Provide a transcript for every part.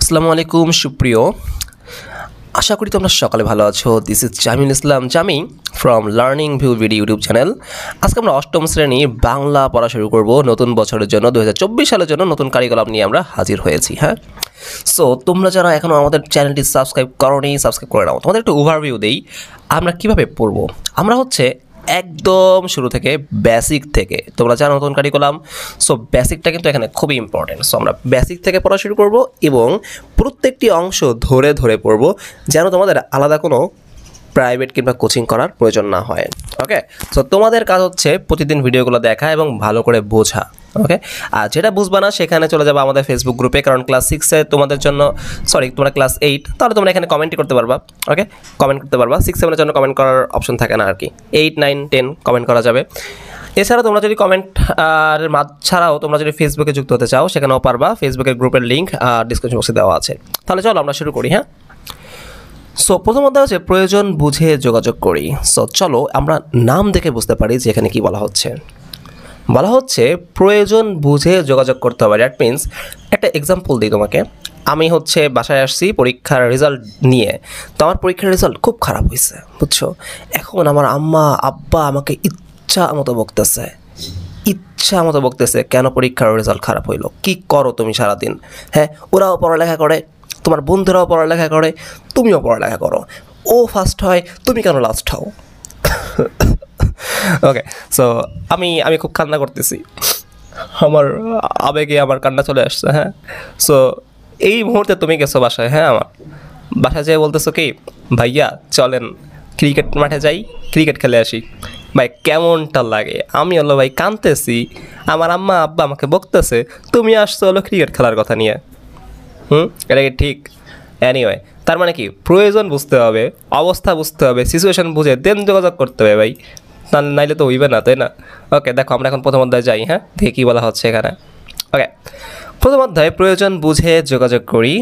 আসসালামু আলাইকুম সুপ্রিয়, আশা করি তোমরা সকালে ভালো আছো। This is Jamil Islam Jami from learning view video YouTube channel. আজকে আমরা অষ্টম শ্রেণী বাংলা পড়া শুরু করব। নতুন বছরের জন্য 2024 সালের জন্য নতুন কারিকুলাম নিয়ে আমরা হাজির হয়েছি। সো তোমরা যারা এখনও আমাদের চ্যানেলটি সাবস্ক্রাইব করোনি, সাবস্ক্রাইব করে নাও। তোমাদের একটু ওভারভিউ দেই আমরা কীভাবে পড়বো। আমরা একদম শুরু থেকে বেসিক থেকে, তোমরা জানো নতুন কারিকুলাম, সো বেসিকটা কিন্তু এখানে খুবই ইম্পর্টেন্ট। সো আমরা বেসিক থেকে পড়া শুরু করব এবং প্রত্যেকটি অংশ ধরে ধরে পড়ব, যেন তোমাদের আলাদা কোনো প্রাইভেট কিংবা কোচিং করার প্রয়োজন না হয়। ওকে, সো তোমাদের কাজ হচ্ছে প্রতিদিন ভিডিওগুলো দেখা এবং ভালো করে বোঝা। ওকে, আর যেটা বুঝবা না সেখানে চলে যাবো আমাদের ফেসবুক গ্রুপে, কারণ ক্লাস 6-এ তোমাদের জন্য, তোমরা ক্লাস 8, তাহলে তোমরা এখানে কমেন্টই করতে পারবা। ওকে, কমেন্ট করতে পারবা। 6-7-এর জন্য কমেন্ট করার অপশন থাকে না আর কি। 8, 9, 10 কমেন্ট করা যাবে। এছাড়া তোমরা যদি কমেন্ট আর ছাড়াও তোমরা যদি ফেসবুকে যুক্ত হতে চাও সেখানেও পারবা। ফেসবুকের গ্রুপের লিঙ্ক ডিসক্রিপশন বক্সে দেওয়া আছে। তাহলে চলো আমরা শুরু করি। সো প্রথম অধ্যায় হচ্ছে প্রয়োজন বুঝে যোগাযোগ করি। সো চলো আমরা নাম দেখে বুঝতে পারি যে এখানে কি বলা হচ্ছে। বলা হচ্ছে প্রয়োজন বুঝে যোগাযোগ করতে হবে। দ্যাট মিনস, একটা এক্সাম্পল দিই তোমাকে। আমি বাসায় আসছি পরীক্ষার রেজাল্ট নিয়ে, তো আমার পরীক্ষার রেজাল্ট খুব খারাপ হয়েছে, বুঝছো। এখন আমার আম্মা আব্বা আমাকে ইচ্ছা মতো বকতেছে কেন পরীক্ষার রেজাল্ট খারাপ হইলো, কি করো তুমি সারাদিন। ওরাও পড়ালেখা করে, তোমার বন্ধুরাও পড়ালেখা করে, তুমিও পড়ালেখা করো। ও ফার্স্ট হয়, তুমি কেন লাস্ট হও। ওকে, সো আমি খুব কান্না করতেছি, আমার আবেগে আমার কান্না চলে আসছে। সো এই মুহূর্তে তুমি গেছো বাসায়, আমার বাসায় যেয়ে বলতেছো কি, ভাইয়া চলেন ক্রিকেট মাঠে যাই, ক্রিকেট খেলে আসি। ভাই কেমনটা লাগে? আমি ভাই কাঁদতেছি, আমার আম্মা আব্বা আমাকে বকতেছে, তুমি আসছো ক্রিকেট খেলার কথা নিয়ে। এটা কি ঠিক? এনিওয়ে, তার মানে কি, প্রয়োজন বুঝতে হবে, অবস্থা বুঝতে হবে, সিচুয়েশন বুঝে দেন যোগাযোগ করতে হবে ভাই, নাইলে তো হইবে না, তাই না? ওকে, দেখো আমরা এখন প্রথম অধ্যায়ে যাই। দেখি কী বলা হচ্ছে এখানে। ওকে, প্রথম অধ্যায়ে প্রয়োজন বুঝে যোগাযোগ করি।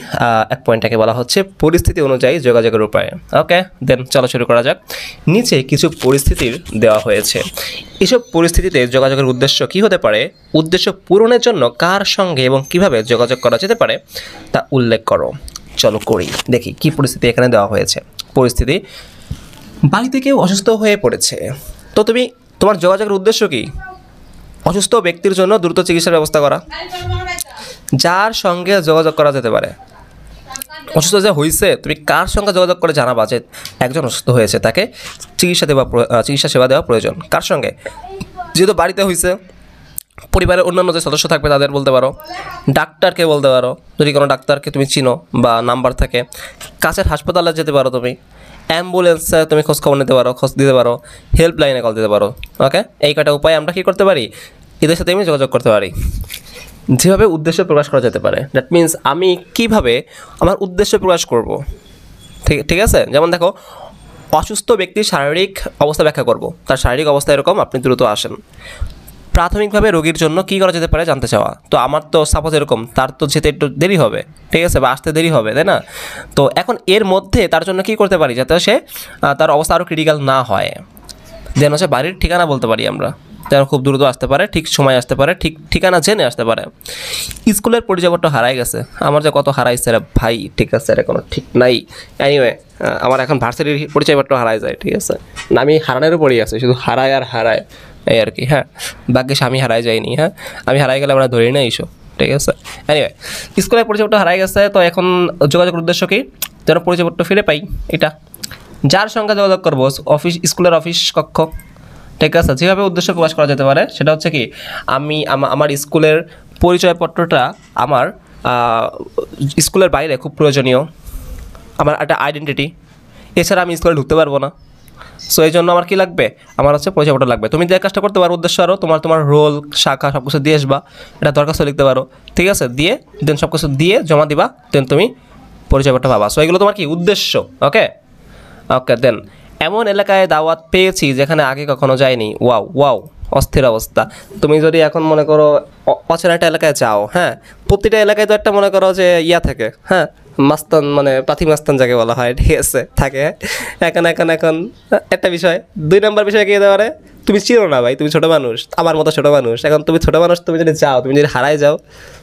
এক পয়েন্টটাকে বলা হচ্ছে পরিস্থিতি অনুযায়ী যোগাযোগের উপায়। ওকে, দেন চলো শুরু করা যাক। নিচে কিছু পরিস্থিতির দেওয়া হয়েছে। এসব পরিস্থিতিতে যোগাযোগের উদ্দেশ্য কী হতে পারে, উদ্দেশ্য পূরণের জন্য কার সঙ্গে এবং কিভাবে যোগাযোগ করা যেতে পারে তা উল্লেখ করো। চলো করি, দেখি কি পরিস্থিতি এখানে দেওয়া হয়েছে। পরিস্থিতি, বাড়িতে কেউ অসুস্থ হয়ে পড়েছে, তো তোমার যোগাযোগের উদ্দেশ্য কি? অসুস্থ ব্যক্তির জন্য দ্রুত চিকিৎসার ব্যবস্থা করা। যার সঙ্গে যোগাযোগ করা যেতে পারে, অসুস্থ যে হয়েছে, তুমি কার সঙ্গে যোগাযোগ করে জানাবা যে একজন অসুস্থ হয়েছে, তাকে চিকিৎসা সেবা দেওয়া প্রয়োজন। কার সঙ্গে? যেহেতু বাড়িতে হয়েছে, পরিবারের অন্যান্য যে সদস্য থাকবে তাদের বলতে পারো, ডাক্তারকে বলতে পারো যদি কোনো ডাক্তারকে তুমি চিনো বা নাম্বার থাকে। কাছের হাসপাতালে যেতে পারো, তুমি অ্যাম্বুলেন্সে তুমি খোঁজ দিতে পারো, হেল্পলাইনে কল দিতে পারো। ওকে, এই কয়টা উপায় আমরা কী করতে পারি, এদের সাথে আমি যোগাযোগ করতে পারি। যেভাবে উদ্দেশ্য প্রকাশ করা যেতে পারে, দ্যাট মিনস আমি কিভাবে আমার উদ্দেশ্য প্রকাশ করব। ঠিক আছে, যেমন দেখো, অসুস্থ ব্যক্তির শারীরিক অবস্থা ব্যাখ্যা করব। তার শারীরিক অবস্থা এরকম, আপনি দ্রুত আসেন। প্রাথমিকভাবে রোগীর জন্য কী করা যেতে পারে জানতে চাওয়া। তো আমার তো সাপোজ এরকম, তার তো যেতে একটু দেরি হবে, ঠিক আছে, বা আসতে দেরি হবে, তাই না? তো এখন এর মধ্যে তার জন্য কী করতে পারি যাতে সে তার অবস্থা আরও ক্রিটিক্যাল না হয়। দেন বাড়ির ঠিকানা বলতে পারি আমরা, যেন খুব দ্রুত আসতে পারে, ঠিক সময় আসতে পারে, ঠিক ঠিকানা জেনে আসতে পারে। স্কুলের পরিচয়পত্র হারাই গেছে, আমার যে কত হারাইছে রে ভাই, ঠিক আছে, এটা কোনো ঠিক নাই। এনিওয়ে, আমার এখন ভার্সিটির পরিচয়পত্র হারাই যায়, ঠিক আছে না, আমি হারানোরও পড়ে আছে, শুধু হারায় আর হারায়, এই আর কি। ভাগ্যিস আমি হারাই যাইনি। আমি হারাই গেলে আমরা ধরি না এইসব, ঠিক আছে। এনিওয়ে, স্কুলের পরিচয়পত্র হারাই গেছে, তো এখন যোগাযোগের উদ্দেশ্য কি, যেন পরিচয়পত্র ফিরে পাই। এটা যার সঙ্গে যোগাযোগ করবো, স্কুলের অফিস কক্ষ, ঠিক আছে। যেভাবে উদ্দেশ্য প্রকাশ করা যেতে পারে সেটা হচ্ছে কি, আমি আমার স্কুলের পরিচয়পত্রটা আমার স্কুলের বাইরে খুব প্রয়োজনীয়, আমার একটা আইডেন্টিটি। এছাড়া আমি স্কুলে ঢুকতে পারবো না, সো এই জন্য আমার কী লাগবে, আমার পরিচয়পত্র লাগবে। তুমি যে কাজটা করতে পারো, উদ্দেশ্য আরও তোমার রোল, শাখা সব কিছু দিয়ে আসবা, এটা দরখাস্ত লিখতে পারো, ঠিক আছে, দিয়ে দেন সব কিছু দিয়ে জমা দিবা, দেন তুমি পরিচয়পত্র পাবা। সো এগুলো তোমার কি উদ্দেশ্য। ওকে, দেন এমন এলাকায় দাওয়াত পেয়েছি যেখানে আগে কখনো যায়নি। ওয়াও, অস্থির অবস্থা। তুমি যদি এখন মনে করো অচেনা একটা এলাকায় যাও, প্রতিটা এলাকায় তো একটা মনে করো যে থাকে, মাস্তান, মানে প্রাথমিক মাস্তান যাকে বলা হয়, ঠিক আছে, থাকে। এখন একটা বিষয়, 2 নম্বর বিষয় কি হতে পারে, তুমি চিনো না ভাই, তুমি ছোটো মানুষ, আমার মতো ছোটো মানুষ। এখন তুমি ছোটো মানুষ, তুমি যদি যাও, তুমি যদি হারাই যাও,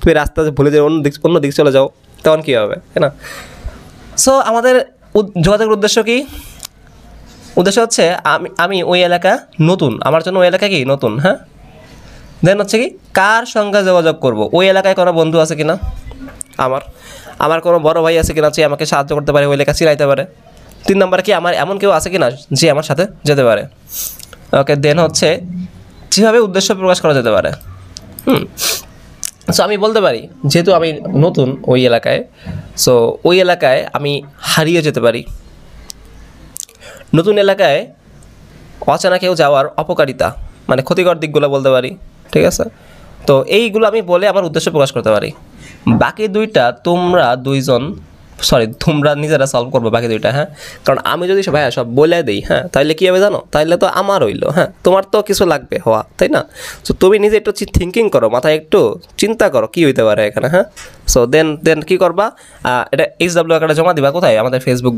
তুমি রাস্তা ভুলে যাও, অন্য দিক চলে যাও, তখন কী হবে, তাই না? সো আমাদের যোগাযোগের উদ্দেশ্য কি? উদ্দেশ্য হচ্ছে আমি ওই এলাকা নতুন, আমার জন্য ওই এলাকা কি নতুন, হ্যাঁ। দেন হচ্ছে কি কার সঙ্গে যোগাযোগ করব, ওই এলাকায় কোনো বন্ধু আছে কিনা, আমার কোনো বড় ভাই আছে কিনা যে আমাকে সাহায্য করতে পারে, ওই এলাকা চিনাইতে পারে। 3 নম্বরে কি আমার এমন কেউ আছে কিনা যে আমার সাথে যেতে পারে। ওকে, দেন হচ্ছে যেভাবে উদ্দেশ্য প্রকাশ করা যেতে পারে। সো আমি বলতে পারি যেহেতু আমি নতুন ওই এলাকায়, সো ওই এলাকায় আমি হারিয়ে যেতে পারি। নতুন এলাকায় অচেনা কেউ যাওয়ার অপকারিতা মানে ক্ষতিকর দিকগুলো বলতে পারি, ঠিক আছে? তো এইগুলো আমি বলে আমার উদ্দেশ্য প্রকাশ করতে পারি। বাকি দুইটা তোমরা নিজেরা সলভ করবো বাকি দুইটা, হ্যাঁ। কারণ আমি যদি ভাইয়া সব বলে দিই, হ্যাঁ, তাহলে কী হবে জানো, তাহলে তো আমার হইলো, হ্যাঁ, তোমার তো কিছু লাগবে হওয়া, তাই না? সো তুমি নিজে একটু থিঙ্কিং করো, মাথায় একটু চিন্তা করো কী হইতে পারে এখানে, হ্যাঁ। সো দেন কী করবা, এটা HW একটা জমা দিবা কোথায়, আমাদের ফেসবুক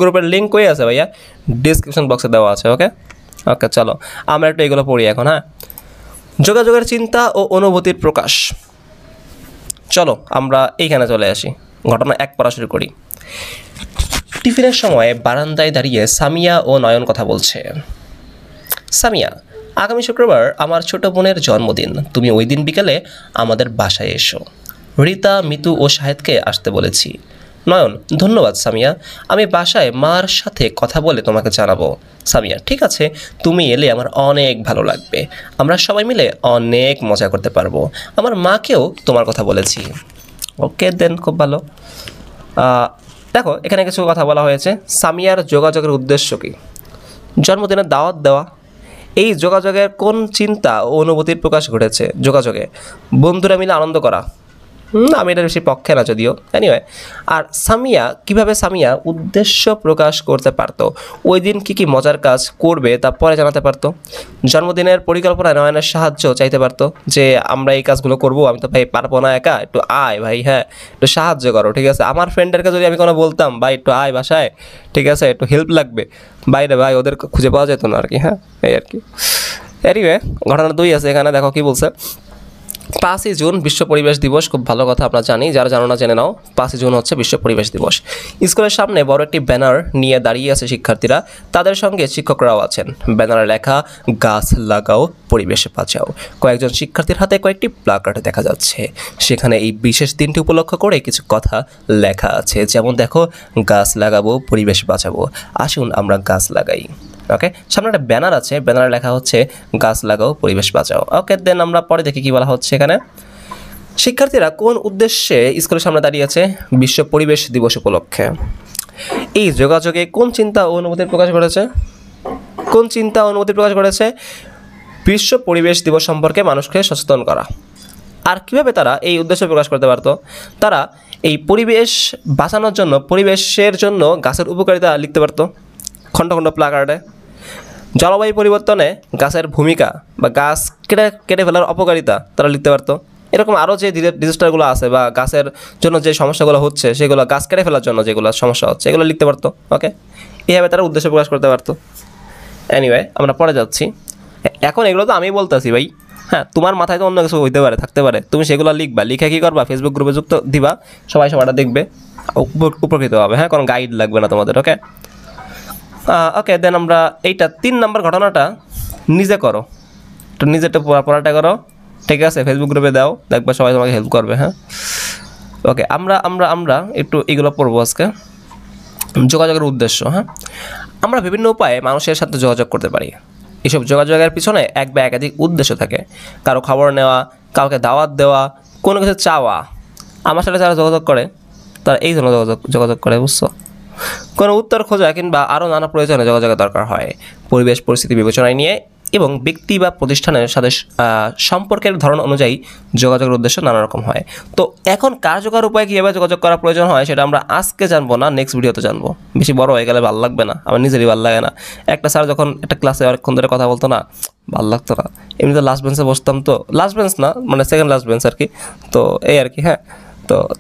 গ্রুপের লিঙ্ক কই আছে ভাইয়া, ডিসক্রিপশন বক্সে দেওয়া আছে। ওকে, চলো আমরা একটু এগুলো পড়ি এখন, হ্যাঁ। যোগাযোগের চিন্তা ও অনুভূতির প্রকাশ। চলো আমরা এইখানে চলে আসি, ঘটনা 1 পড়া শুরু করি। টিফিনের সময় বারান্দায় দাঁড়িয়ে সামিয়া ও নয়ন কথা বলছে। সামিয়া, আগামী শুক্রবার আমার ছোট বোনের জন্মদিন, তুমি ওই দিন বিকেলে আমাদের বাসায় এসো। রিতা, মিতু ও শাহেদকে আসতে বলেছি। নয়ন, ধন্যবাদ সামিয়া, আমি বাসায় মার সাথে কথা বলে তোমাকে জানাবো। সামিয়া, ঠিক আছে, তুমি এলে আমার অনেক ভালো লাগবে, আমরা সবাই মিলে অনেক মজা করতে পারবো। আমার মাকেও তোমার কথা বলেছি। ওকে, দেন খুব ভালো। দেখো এখানে কিছু কথা বলা হয়েছে। সামিয়ার যোগাযোগের উদ্দেশ্য কী? জন্মদিনের দাওয়াত দেওয়া। এই যোগাযোগের কোন চিন্তা ও অনুভূতির প্রকাশ ঘটেছে? যোগাযোগে বন্ধুরা মিলে আনন্দ করা। আমি এটা বেশি পক্ষে না যদিও, এনিওয়ে। আর কিভাবে সামিয়া উদ্দেশ্য প্রকাশ করতে পারতো, ওই দিন কী মজার কাজ করবে তা পরে জানাতে পারতো। জন্মদিনের পরিকল্পনায় নয়নের সাহায্য চাইতে পারতো যে আমরা এই কাজগুলো করবো, আমি তো ভাই পারবো না একা, একটু আয় ভাই, হ্যাঁ একটু সাহায্য করো, ঠিক আছে? আমার ফ্রেন্ডদেরকে যদি আমি কোনো বলতাম ভাই একটু আয় বাসায়, ঠিক আছে, একটু হেল্প লাগবে, বাইরে ভাই ওদের খুঁজে পাওয়া যেত না আর কি, হ্যাঁ এই আর কি। এনিওয়ে, ঘটনা 2 আছে এখানে, দেখো কি বলছে। 5ই জুন বিশ্ব পরিবেশ দিবস। খুব ভালো কথা, আমরা জানি, যারা জানো না জেনে নাও। 5ই জুন হচ্ছে বিশ্ব পরিবেশ দিবস। স্কুলের সামনে বড় একটি ব্যানার নিয়ে দাঁড়িয়ে আছে শিক্ষার্থীরা, তাদের সঙ্গে শিক্ষকরাও আছেন। ব্যানারে লেখা গাছ লাগাও পরিবেশ বাঁচাও। কয়েকজন শিক্ষার্থীর হাতে কয়েকটি প্ল্যাকার্ড দেখা যাচ্ছে, সেখানে এই বিশেষ দিনটি উপলক্ষ করে কিছু কথা লেখা আছে, যেমন দেখো, গাছ লাগাবো পরিবেশ বাঁচাবো, আসুন আমরা গাছ লাগাই। ওকে, সামনে একটা ব্যানার আছে, ব্যানারে লেখা হচ্ছে গাছ লাগাও পরিবেশ বাঁচাও। ওকে, দেন আমরা পরে দেখি কী বলা হচ্ছে এখানে। শিক্ষার্থীরা কোন উদ্দেশ্যে স্কুলের সামনে দাঁড়িয়ে আছে? বিশ্ব পরিবেশ দিবস উপলক্ষে। এই যোগাযোগে কোন চিন্তা ও অনুভূতির প্রকাশ ঘটেছে? বিশ্ব পরিবেশ দিবস সম্পর্কে মানুষকে সচেতন করা। আর কিভাবে তারা এই উদ্দেশ্য প্রকাশ করতে পারতো? তারা এই পরিবেশ বাঁচানোর জন্য, পরিবেশের জন্য গাছের উপকারিতা লিখতে পারতো খণ্ড খণ্ড প্ল্যাকার্ডে। জলবায়ু পরিবর্তনে গাছের ভূমিকা বা গাছ কেটে ফেলার অপকারিতা তারা লিখতে পারতো। এরকম আরও যে ডিজাস্টারগুলো আছে বা গাছের জন্য যে সমস্যাগুলো হচ্ছে, সেগুলো গাছ কেটে ফেলার জন্য যেগুলো সমস্যা হচ্ছে, এগুলো লিখতে পারতো। ওকে, এইভাবে তারা উদ্দেশ্য প্রকাশ করতে পারতো। এনিওয়ে, আমরা পরে যাচ্ছি। এখন এগুলো তো আমি বলতেছি ভাই, হ্যাঁ, তোমার মাথায় তো অন্য কিছু হইতে পারে, থাকতে পারে, তুমি সেগুলো লিখবা, লিখে কী করবা, ফেসবুক গ্রুপে যুক্ত দিবা, সবাইটা দেখবে, উপকৃত হবে, হ্যাঁ, কোনো গাইড লাগবে না তোমাদের। ওকে, দেন আমরা এইটা 3 নম্বর ঘটনাটা নিজে করো, একটু নিজে একটু পড়াটা করো, ঠিক আছে? ফেসবুক গ্রুপে দাও, দেখবা সবাই তোমাকে হেল্প করবে, হ্যাঁ। ওকে, আমরা একটু এগুলো পড়বো আজকে। যোগাযোগের উদ্দেশ্য, হ্যাঁ, আমরা বিভিন্ন উপায়ে মানুষের সাথে যোগাযোগ করতে পারি। এসব যোগাযোগের পিছনে এক বা একাধিক উদ্দেশ্য থাকে। কারো খবর নেওয়া, কাউকে দাওয়াত দেওয়া, কোনো কিছু চাওয়া। আমার সাথে যারা যোগাযোগ করে তারা এই জন্য যোগাযোগ করে, বুঝছো? কোনো উত্তর খোঁজা কিংবা আরও নানা প্রয়োজনে যোগাযোগের দরকার হয়। পরিবেশ পরিস্থিতি বিবেচনায় নিয়ে এবং ব্যক্তি বা প্রতিষ্ঠানের সাথে সম্পর্কের ধরন অনুযায়ী যোগাযোগের উদ্দেশ্য নানা রকম হয়। তো এখন কার্যকর উপায়ে কীভাবে যোগাযোগ করা প্রয়োজন হয় সেটা আমরা আজকে জানবো না, নেক্সট ভিডিওতে জানবো। বেশি বড় হয়ে গেলে ভালো লাগবে না, আমার নিজেরই ভালো লাগে না। একটা স্যার যখন একটা ক্লাসে অনেকক্ষণ ধরে কথা বলতো না, ভালো লাগতো না। এমনিতে লাস্ট বেঞ্চে বসতাম, তো লাস্ট বেঞ্চ না মানে সেকেন্ড লাস্ট বেঞ্চ আর কি, তো এই আর কি, হ্যাঁ।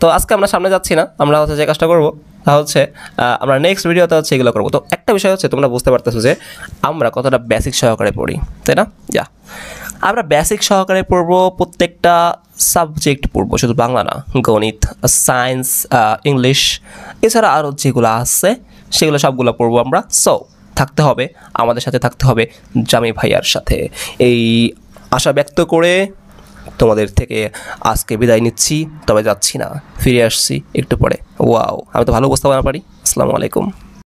তো আজকে আমরা সামনে যাচ্ছি না, আমরা হচ্ছে যে কাজটা করবো তা হচ্ছে আমরা নেক্সট ভিডিওতে হচ্ছে এগুলো করবো। তো একটা বিষয় হচ্ছে তোমরা বুঝতে পারতেছো যে আমরা কতটা বেসিক সহকারে পড়ি, তাই না? আমরা বেসিক সহকারে পড়বো, প্রত্যেকটা সাবজেক্ট পড়বো, শুধু বাংলা না, গণিত, সায়েন্স, ইংলিশ, এছাড়া আরও যেগুলো আছে সেগুলো সবগুলো পড়বো আমরা। সো থাকতে হবে, আমাদের সাথে থাকতে হবে জামি ভাইয়ার সাথে। এই আশা ব্যক্ত করে তোমাদের থেকে আজকে বিদায় নিচ্ছি, তবে যাচ্ছি না, ফিরে আসছি একটু পরে। ওয়াও, আমি তো ভালো উপস্থাপনা পারি। আসসালামু আলাইকুম।